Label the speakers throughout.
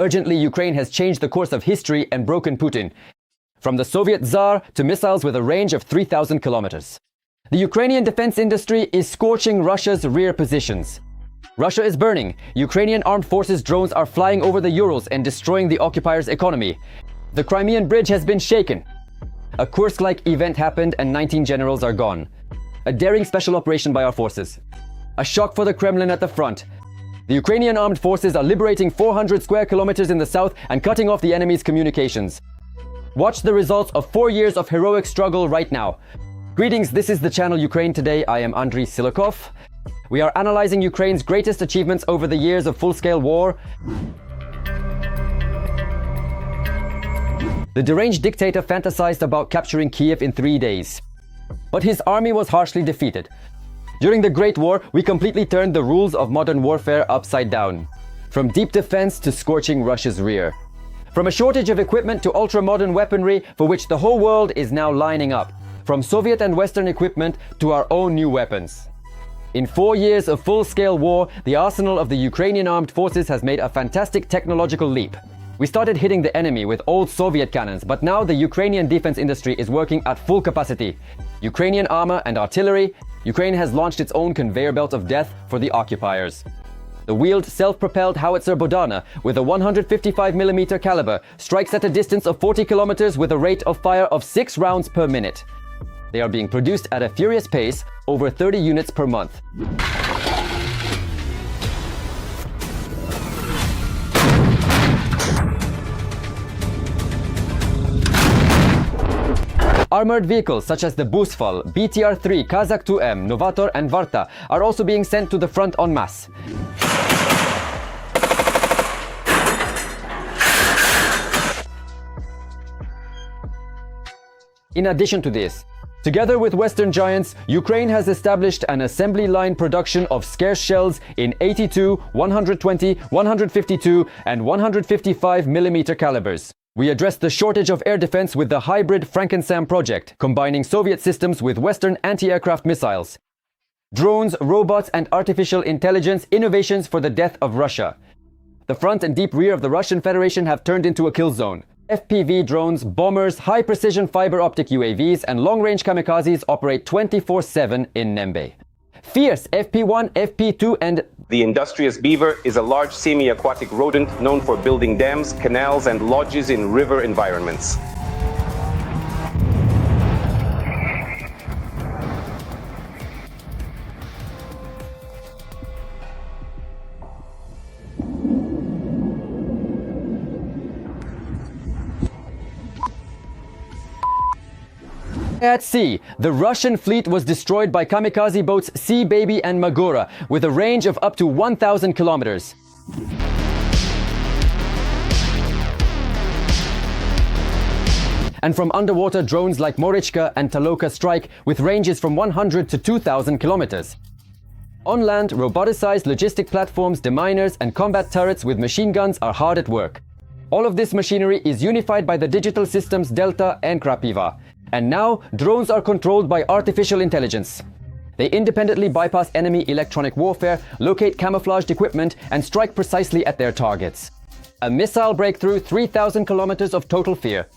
Speaker 1: Urgently, Ukraine has changed the course of history and broken Putin, from the Soviet Tsar to missiles with a range of 3,000 kilometers. The Ukrainian defense industry is scorching Russia's rear positions. Russia is burning. Ukrainian armed forces drones are flying over the Urals and destroying the occupiers' economy. The Crimean Bridge has been shaken. A Kursk-like event happened and 19 generals are gone. A daring special operation by our forces. A shock for the Kremlin at the front. The Ukrainian armed forces are liberating 400 square kilometers in the south and cutting off the enemy's communications. Watch the results of 4 years of heroic struggle right now. Greetings, this is the channel Ukraine Today. I am Andriy Silikov. We are analyzing Ukraine's greatest achievements over the years of full-scale war. The deranged dictator fantasized about capturing Kiev in 3 days. But his army was harshly defeated. During the Great War, we completely turned the rules of modern warfare upside down. From deep defense to scorching Russia's rear. From a shortage of equipment to ultra-modern weaponry for which the whole world is now lining up. From Soviet and Western equipment to our own new weapons. In 4 years of full-scale war, the arsenal of the Ukrainian armed forces has made a fantastic technological leap. We started hitting the enemy with old Soviet cannons, but now the Ukrainian defense industry is working at full capacity. Ukrainian armor and artillery, Ukraine has launched its own conveyor belt of death for the occupiers. The wheeled self-propelled howitzer Bohdana with a 155mm caliber strikes at a distance of 40 kilometers with a rate of fire of 6 rounds per minute. They are being produced at a furious pace, over 30 units per month. Armored vehicles such as the Busfal, BTR-3, Kazakh-2M, Novator and Varta are also being sent to the front en masse. In addition to this, together with Western giants, Ukraine has established an assembly line production of scarce shells in 82, 120, 152 and 155mm calibers. We addressed the shortage of air defense with the hybrid Frankenstein project, combining Soviet systems with Western anti-aircraft missiles. Drones, robots and artificial intelligence innovations for the death of Russia. The front and deep rear of the Russian Federation have turned into a kill zone. FPV drones, bombers, high-precision fiber-optic UAVs and long-range kamikazes operate 24/7 in Nembe. Fierce FP1, FP2 and
Speaker 2: the industrious beaver is a large semi-aquatic rodent known for building dams, canals and lodges in river environments.
Speaker 1: At sea, the Russian fleet was destroyed by kamikaze boats Sea Baby and Magora with a range of up to 1,000 kilometers. And from underwater drones like Morichka and Taloka strike with ranges from 100 to 2,000 kilometers. On land, roboticized logistic platforms, deminers and combat turrets with machine guns are hard at work. All of this machinery is unified by the digital systems Delta and Krapiva. And now, drones are controlled by artificial intelligence. They independently bypass enemy electronic warfare, locate camouflaged equipment, and strike precisely at their targets. A missile breakthrough, 3,000 kilometers of total fear.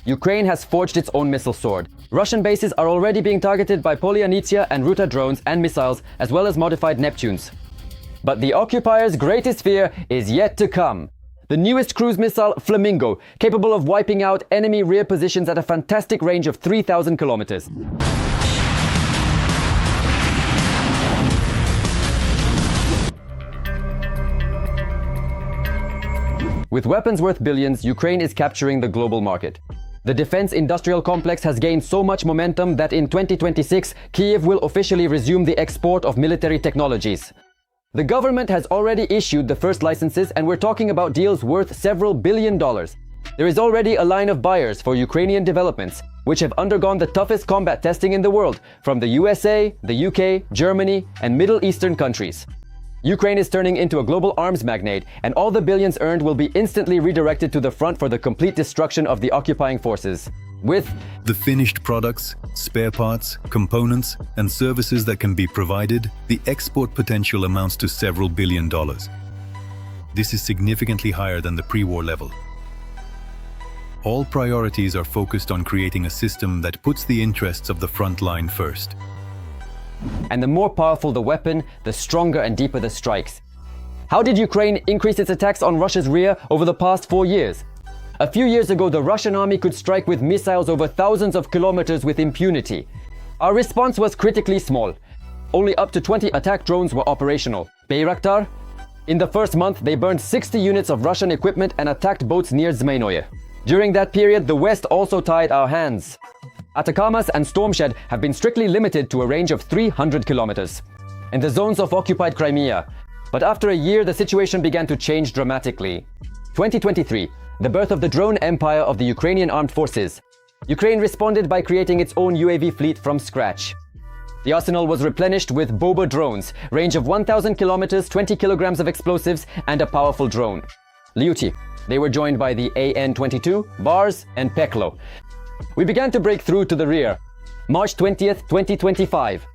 Speaker 1: Ukraine has forged its own missile sword. Russian bases are already being targeted by Polyanitsia and Ruta drones and missiles, as well as modified Neptunes. But the occupiers' greatest fear is yet to come. The newest cruise missile, Flamingo, capable of wiping out enemy rear positions at a fantastic range of 3,000 kilometers. With weapons worth billions, Ukraine is capturing the global market. The defense industrial complex has gained so much momentum that in 2026, Kiev will officially resume the export of military technologies. The government has already issued the first licenses and we're talking about deals worth several $1 billion. There is already a line of buyers for Ukrainian developments, which have undergone the toughest combat testing in the world, from the USA, the UK, Germany, and Middle Eastern countries. Ukraine is turning into a global arms magnate, and all the billions earned will be instantly redirected to the front for the complete destruction of the occupying forces. With
Speaker 3: the finished products, spare parts, components, and services that can be provided, the export potential amounts to several $1 billion. this is significantly higher than the pre-war level. All priorities are focused on creating a system that puts the interests of the front line first.
Speaker 1: And the more powerful the weapon, the stronger and deeper the strikes. How did Ukraine increase its attacks on Russia's rear over the past 4 years? A few years ago, the Russian army could strike with missiles over thousands of kilometers with impunity. Our response was critically small. Only up to 20 attack drones were operational. Bayraktar? In the first month, they burned 60 units of Russian equipment and attacked boats near Zmainoye. During that period, the West also tied our hands. Atacamas and Storm Shed have been strictly limited to a range of 300 kilometers in the zones of occupied Crimea. But after a year, the situation began to change dramatically. 2023, the birth of the drone empire of the Ukrainian armed forces. Ukraine responded by creating its own UAV fleet from scratch. The arsenal was replenished with Boba drones, range of 1,000 kilometers, 20 kilograms of explosives, and a powerful drone. Lyuti. They were joined by the AN-22, Bars, and Peklo. We began to break through to the rear. March 20th, 2025.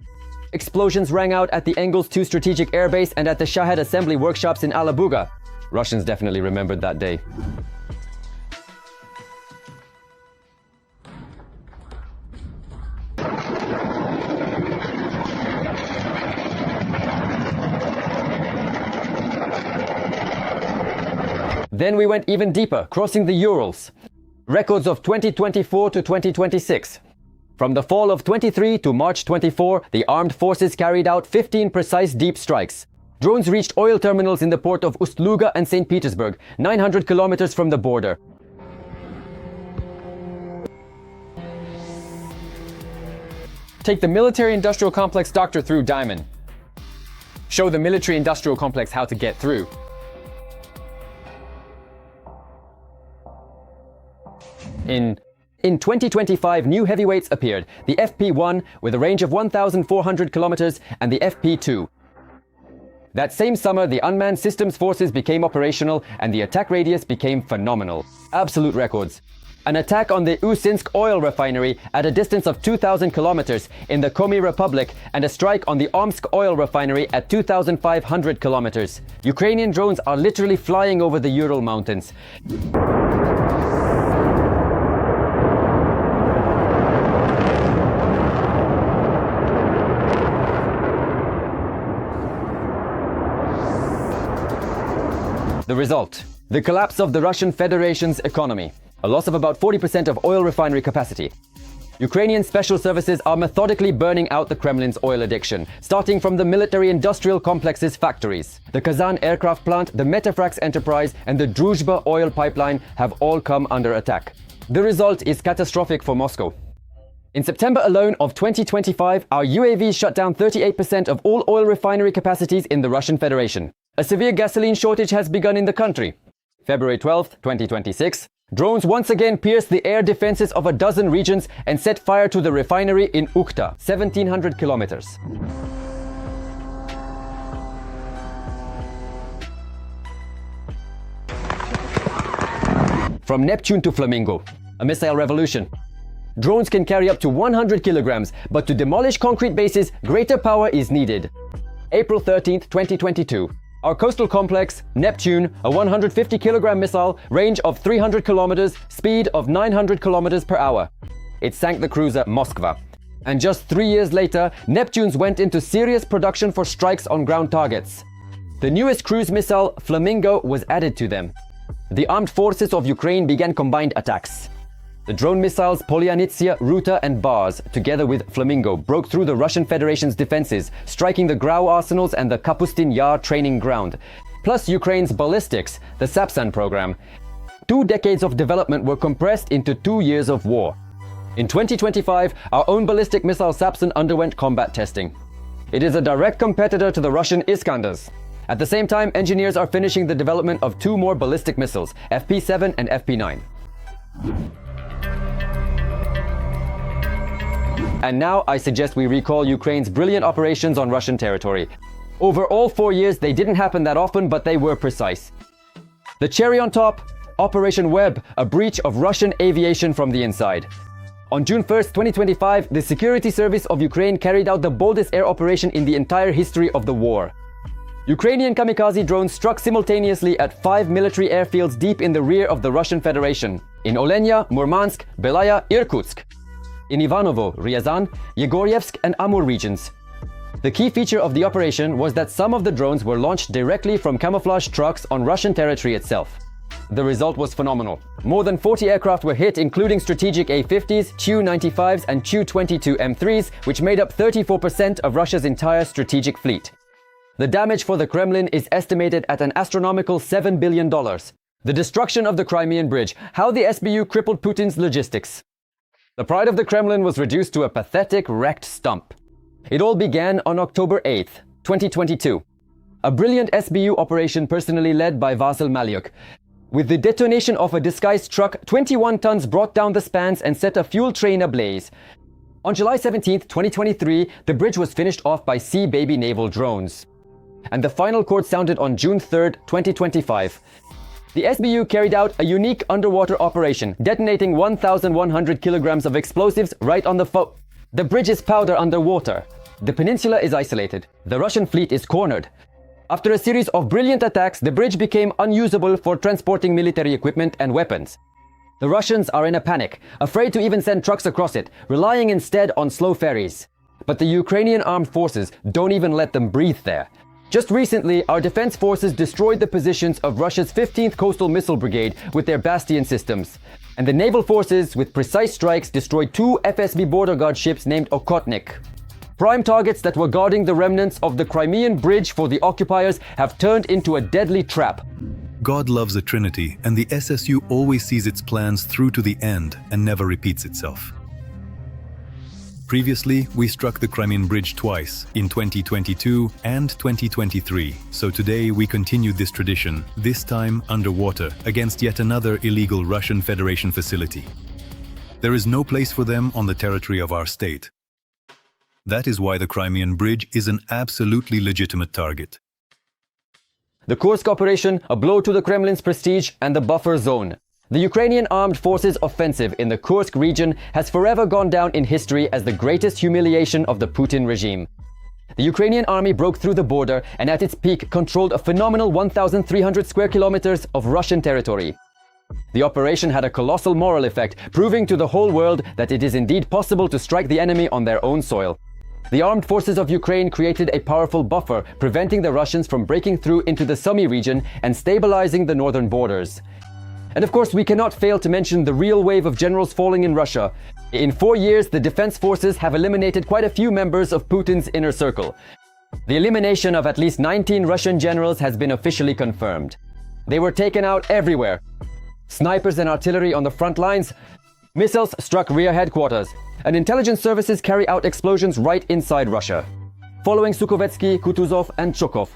Speaker 1: Explosions rang out at the Engels 2 Strategic Airbase and at the Shahed Assembly Workshops in Alabuga. Russians definitely remembered that day. Then we went even deeper, crossing the Urals. Records of 2024 to 2026. From the fall of 23 to March 24, the armed forces carried out 15 precise deep strikes. Drones reached oil terminals in the port of Ust-Luga and St. Petersburg, 900 kilometers from the border.
Speaker 4: Take the military-industrial complex doctor through Diamond. Show the military-industrial complex how to get through.
Speaker 1: In 2025, new heavyweights appeared, the FP-1 with a range of 1,400 kilometers and the FP-2. That same summer, the unmanned systems forces became operational and the attack radius became phenomenal. Absolute records. An attack on the Usinsk oil refinery at a distance of 2,000 kilometers in the Komi Republic and a strike on the Omsk oil refinery at 2,500 kilometers. Ukrainian drones are literally flying over the Ural Mountains. The result: the collapse of the Russian Federation's economy, a loss of about 40% of oil refinery capacity. Ukrainian special services are methodically burning out the Kremlin's oil addiction, starting from the military-industrial complex's factories. The Kazan aircraft plant, the Metafrax enterprise, and the Druzhba oil pipeline have all come under attack. The result is catastrophic for Moscow. In September alone of 2025, our UAVs shut down 38% of all oil refinery capacities in the Russian Federation. A severe gasoline shortage has begun in the country. February 12, 2026, drones once again pierced the air defenses of a dozen regions and set fire to the refinery in Ukhta, 1,700 kilometers. From Neptune to Flamingo, a missile revolution. Drones can carry up to 100 kilograms, but to demolish concrete bases, greater power is needed. April 13, 2022. Our coastal complex, Neptune, a 150 kilogram missile, range of 300 kilometers, speed of 900 kilometers per hour. It sank the cruiser Moskva. And just 3 years later, Neptunes went into serious production for strikes on ground targets. The newest cruise missile, Flamingo, was added to them. The armed forces of Ukraine began combined attacks. The drone missiles Polyanitsia, Ruta and Bars, together with Flamingo, broke through the Russian Federation's defenses, striking the Grau arsenals and the Kapustin Yar training ground. Plus Ukraine's ballistics, the Sapsan program. 2 decades of development were compressed into 2 years of war. In 2025, our own ballistic missile Sapsan underwent combat testing. It is a direct competitor to the Russian Iskanders. At the same time, engineers are finishing the development of 2 more ballistic missiles, FP-7 and FP-9. And now I suggest we recall Ukraine's brilliant operations on Russian territory. Over all 4 years, they didn't happen that often, but they were precise. The cherry on top, Operation Web, a breach of Russian aviation from the inside. On June 1st, 2025, the Security Service of Ukraine carried out the boldest air operation in the entire history of the war. Ukrainian kamikaze drones struck simultaneously at 5 military airfields deep in the rear of the Russian Federation, in Olenya, Murmansk, Belaya, Irkutsk, in Ivanovo, Ryazan, Yegoryevsk and Amur regions. The key feature of the operation was that some of the drones were launched directly from camouflage trucks on Russian territory itself. The result was phenomenal. More than 40 aircraft were hit, including strategic A-50s, Tu-95s and Tu-22 M3s, which made up 34% of Russia's entire strategic fleet. The damage for the Kremlin is estimated at an astronomical $7 billion. The destruction of the Crimean Bridge, how the SBU crippled Putin's logistics. The pride of the Kremlin was reduced to a pathetic, wrecked stump. It all began on October 8th, 2022. A brilliant SBU operation personally led by Vasil Maliuk. With the detonation of a disguised truck, 21 tons brought down the spans and set a fuel train ablaze. On July 17th, 2023, the bridge was finished off by Sea Baby naval drones. And the final chord sounded on June 3rd, 2025. The SBU carried out a unique underwater operation, detonating 1,100 kilograms of explosives right on the bridge is powder underwater. The peninsula is isolated. The Russian fleet is cornered. After a series of brilliant attacks, the bridge became unusable for transporting military equipment and weapons. The Russians are in a panic, afraid to even send trucks across it, relying instead on slow ferries. But the Ukrainian armed forces don't even let them breathe there. Just recently, our defense forces destroyed the positions of Russia's 15th Coastal Missile Brigade with their Bastion systems. And the naval forces, with precise strikes, destroyed 2 FSB border guard ships named Okhotnik. Prime targets that were guarding the remnants of the Crimean Bridge for the occupiers have turned into a deadly trap.
Speaker 3: God loves a trinity, and the SSU always sees its plans through to the end and never repeats itself. Previously, we struck the Crimean Bridge twice, in 2022 and 2023, so today we continued this tradition, this time underwater, against yet another illegal Russian Federation facility. There is no place for them on the territory of our state. That is why the Crimean Bridge is an absolutely legitimate target.
Speaker 1: The Kursk operation, a blow to the Kremlin's prestige and the buffer zone. The Ukrainian armed forces offensive in the Kursk region has forever gone down in history as the greatest humiliation of the Putin regime. The Ukrainian army broke through the border and at its peak controlled a phenomenal 1,300 square kilometers of Russian territory. The operation had a colossal moral effect, proving to the whole world that it is indeed possible to strike the enemy on their own soil. The armed forces of Ukraine created a powerful buffer, preventing the Russians from breaking through into the Sumy region and stabilizing the northern borders. And of course, we cannot fail to mention the real wave of generals falling in Russia. In 4 years, the defense forces have eliminated quite a few members of Putin's inner circle. The elimination of at least 19 Russian generals has been officially confirmed. They were taken out everywhere. Snipers and artillery on the front lines. Missiles struck rear headquarters. And intelligence services carry out explosions right inside Russia. Following Sukhovetsky, Kutuzov and Chukov.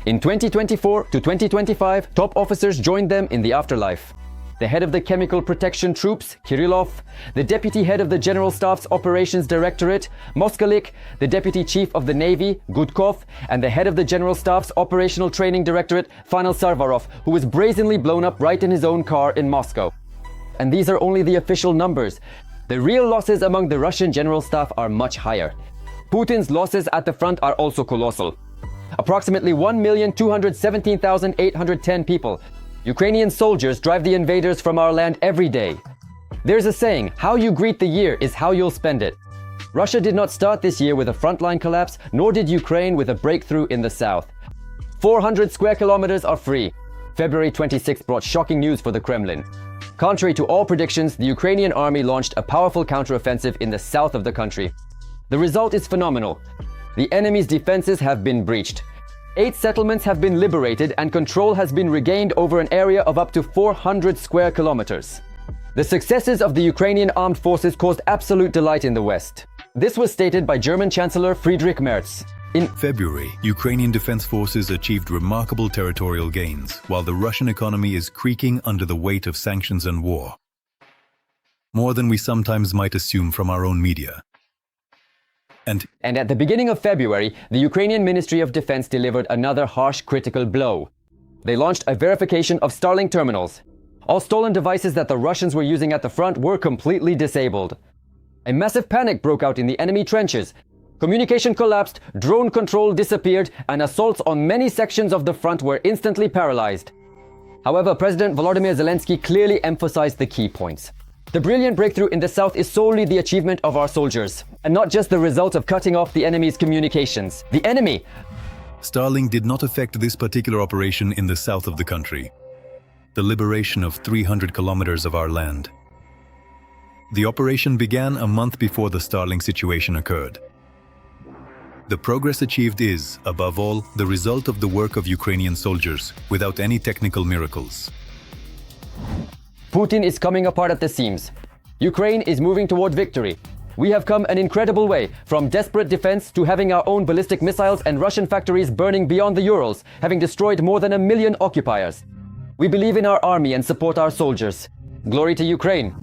Speaker 1: In 2024 to 2025, top officers joined them in the afterlife. The head of the Chemical Protection Troops, Kirillov, the deputy head of the General Staff's Operations Directorate, Moskalik, the deputy chief of the Navy, Gudkov, and the head of the General Staff's Operational Training Directorate, Fanel Sarvarov, who was brazenly blown up right in his own car in Moscow. And these are only the official numbers. The real losses among the Russian General Staff are much higher. Putin's losses at the front are also colossal. Approximately 1,217,810 people. Ukrainian soldiers drive the invaders from our land every day. There's a saying, how you greet the year is how you'll spend it. Russia did not start this year with a frontline collapse, nor did Ukraine with a breakthrough in the south. 400 square kilometers are free. February 26 brought shocking news for the Kremlin. Contrary to all predictions, the Ukrainian army launched a powerful counteroffensive in the south of the country. The result is phenomenal. The enemy's defenses have been breached. 8 settlements have been liberated and control has been regained over an area of up to 400 square kilometers. The successes of the Ukrainian armed forces caused absolute delight in the West. This was stated by German Chancellor Friedrich Merz. In
Speaker 3: February, Ukrainian defense forces achieved remarkable territorial gains, while the Russian economy is creaking under the weight of sanctions and war. More than we sometimes might assume from our own media. And
Speaker 1: at the beginning of February, the Ukrainian Ministry of Defense delivered another harsh critical blow. They launched a verification of Starlink terminals. All stolen devices that the Russians were using at the front were completely disabled. A massive panic broke out in the enemy trenches. Communication collapsed, drone control disappeared, and assaults on many sections of the front were instantly paralyzed. However, President Volodymyr Zelensky clearly emphasized the key points. The brilliant breakthrough in the south is solely the achievement of our soldiers, and not just the result of cutting off the enemy's communications. The enemy!
Speaker 3: Starlink did not affect this particular operation in the south of the country. The liberation of 300 kilometers of our land. The operation began a month before the Starlink situation occurred. The progress achieved is, above all, the result of the work of Ukrainian soldiers, without any technical miracles.
Speaker 1: Putin is coming apart at the seams. Ukraine is moving toward victory. We have come an incredible way, from desperate defense to having our own ballistic missiles and Russian factories burning beyond the Urals, having destroyed more than 1 million occupiers. We believe in our army and support our soldiers. Glory to Ukraine.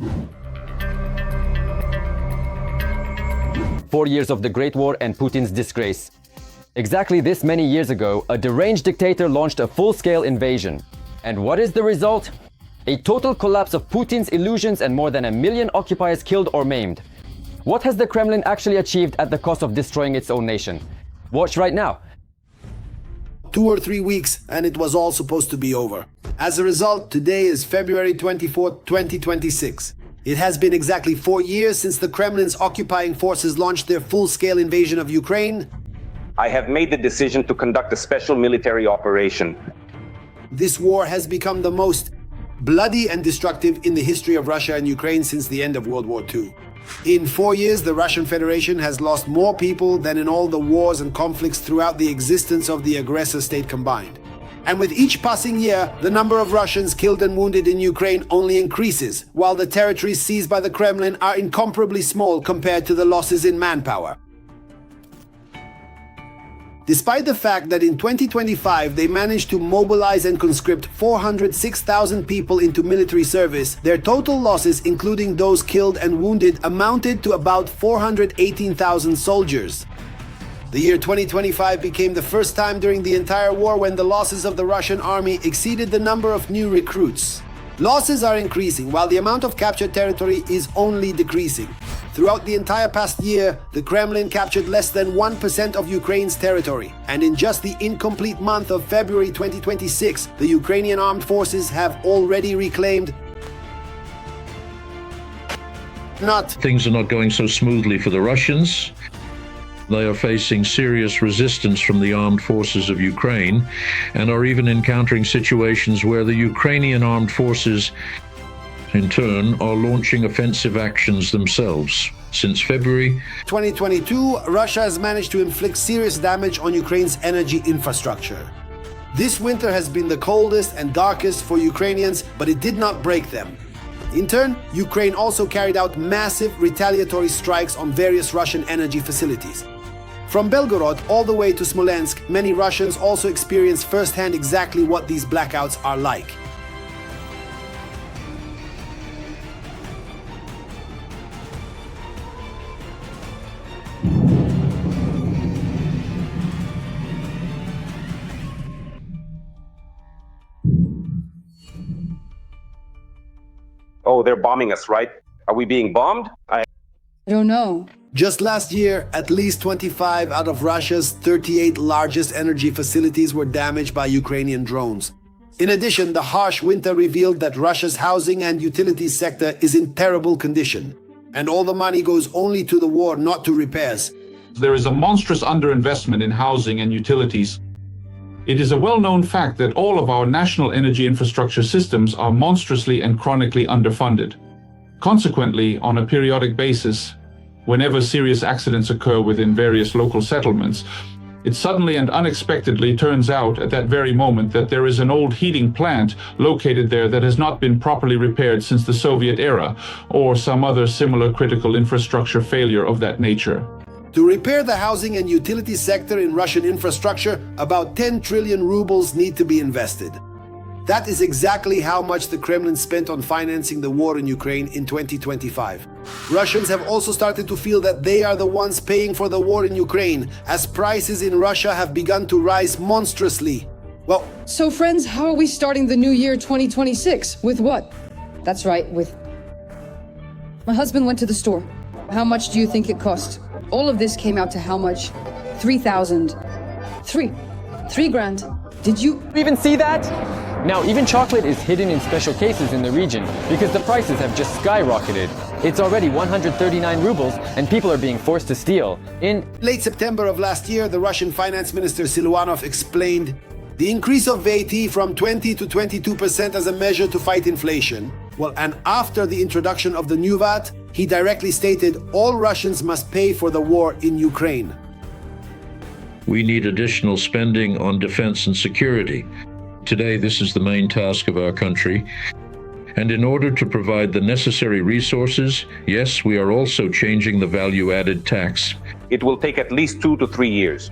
Speaker 1: 4 years of the Great War and Putin's disgrace. Exactly this many years ago, a deranged dictator launched a full-scale invasion. And what is the result? A total collapse of Putin's illusions and more than 1 million occupiers killed or maimed. What has the Kremlin actually achieved at the cost of destroying its own nation? Watch right now.
Speaker 5: 2 or 3 weeks and it was all supposed to be over. As a result, today is February 24, 2026. It has been exactly 4 years since the Kremlin's occupying forces launched their full-scale invasion of Ukraine.
Speaker 2: I have made the decision to conduct a special military operation.
Speaker 5: This war has become the most bloody and destructive in the history of Russia and Ukraine since the end of World War II. In 4 years, the Russian Federation has lost more people than in all the wars and conflicts throughout the existence of the aggressor state combined. And with each passing year, the number of Russians killed and wounded in Ukraine only increases, while the territories seized by the Kremlin are incomparably small compared to the losses in manpower. Despite the fact that in 2025 they managed to mobilize and conscript 406,000 people into military service, their total losses, including those killed and wounded, amounted to about 418,000 soldiers. The year 2025 became the first time during the entire war when the losses of the Russian army exceeded the number of new recruits. Losses are increasing while the amount of captured territory is only decreasing. Throughout the entire past year, the Kremlin captured less than 1% of Ukraine's territory. And in just the incomplete month of February 2026, the Ukrainian armed forces have already reclaimed
Speaker 6: Things are not going so smoothly for the Russians. They are facing serious resistance from the armed forces of Ukraine and are even encountering situations where the Ukrainian armed forces in turn are launching offensive actions themselves. Since February
Speaker 5: 2022, Russia has managed to inflict serious damage on Ukraine's energy infrastructure. This winter has been the coldest and darkest for Ukrainians, but it did not break them. In turn, Ukraine also carried out massive retaliatory strikes on various Russian energy facilities. From Belgorod all the way to Smolensk, many Russians also experienced firsthand exactly what these blackouts are like.
Speaker 2: Oh, they're bombing us, right? Are we being bombed?
Speaker 7: I don't know.
Speaker 5: Just last year, at least 25 out of Russia's 38 largest energy facilities were damaged by Ukrainian drones. In addition, the harsh winter revealed that Russia's housing and utilities sector is in terrible condition. And all the money goes only to the war, not to repairs.
Speaker 8: There is a monstrous underinvestment in housing and utilities. It is a well-known fact that all of our national energy infrastructure systems are monstrously and chronically underfunded. Consequently, on a periodic basis, whenever serious accidents occur within various local settlements, it suddenly and unexpectedly turns out at that very moment that there is an old heating plant located there that has not been properly repaired since the Soviet era, or some other similar critical infrastructure failure of that nature.
Speaker 5: To repair the housing and utility sector in Russian infrastructure, about 10 trillion rubles need to be invested. That is exactly how much the Kremlin spent on financing the war in Ukraine in 2025. Russians have also started to feel that they are the ones paying for the war in Ukraine, as prices in Russia have begun to rise monstrously. Well,
Speaker 7: so friends, how are we starting the new year 2026? With what? That's right, with... My husband went to the store. How much do you think it cost? All of this came out to how much? 3,000. Three grand. Did you
Speaker 4: even see that? Now, even chocolate is hidden in special cases in the region because the prices have just skyrocketed. It's already 139 rubles and people are being forced to steal. In
Speaker 5: late September of last year, the Russian Finance Minister Siluanov explained the increase of VAT from 20 to 22% as a measure to fight inflation. Well, and after the introduction of the new VAT, he directly stated all Russians must pay for the war in Ukraine.
Speaker 6: We need additional spending on defense and security. Today, this is the main task of our country. And in order to provide the necessary resources, yes, we are also changing the value-added tax.
Speaker 2: It will take at least 2 to 3 years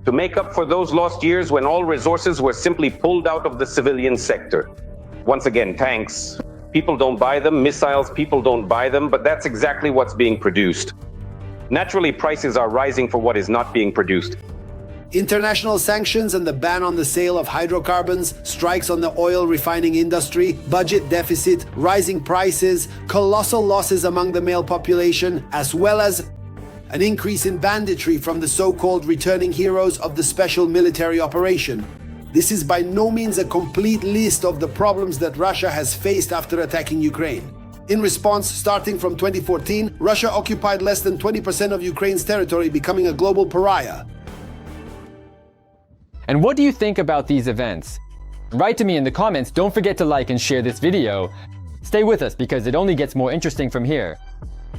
Speaker 2: to make up for those lost years when all resources were simply pulled out of the civilian sector. Once again, tanks, people don't buy them, missiles, people don't buy them, but that's exactly what's being produced. Naturally, prices are rising for what is not being produced.
Speaker 5: International sanctions and the ban on the sale of hydrocarbons, strikes on the oil refining industry, budget deficit, rising prices, colossal losses among the male population, as well as an increase in banditry from the so-called returning heroes of the special military operation. This is by no means a complete list of the problems that Russia has faced after attacking Ukraine. In response, starting from 2014, Russia occupied less than 20% of Ukraine's territory, becoming a global pariah.
Speaker 4: And what do you think about these events? Write to me in the comments. Don't forget to like and share this video. Stay with us because it only gets more interesting from here.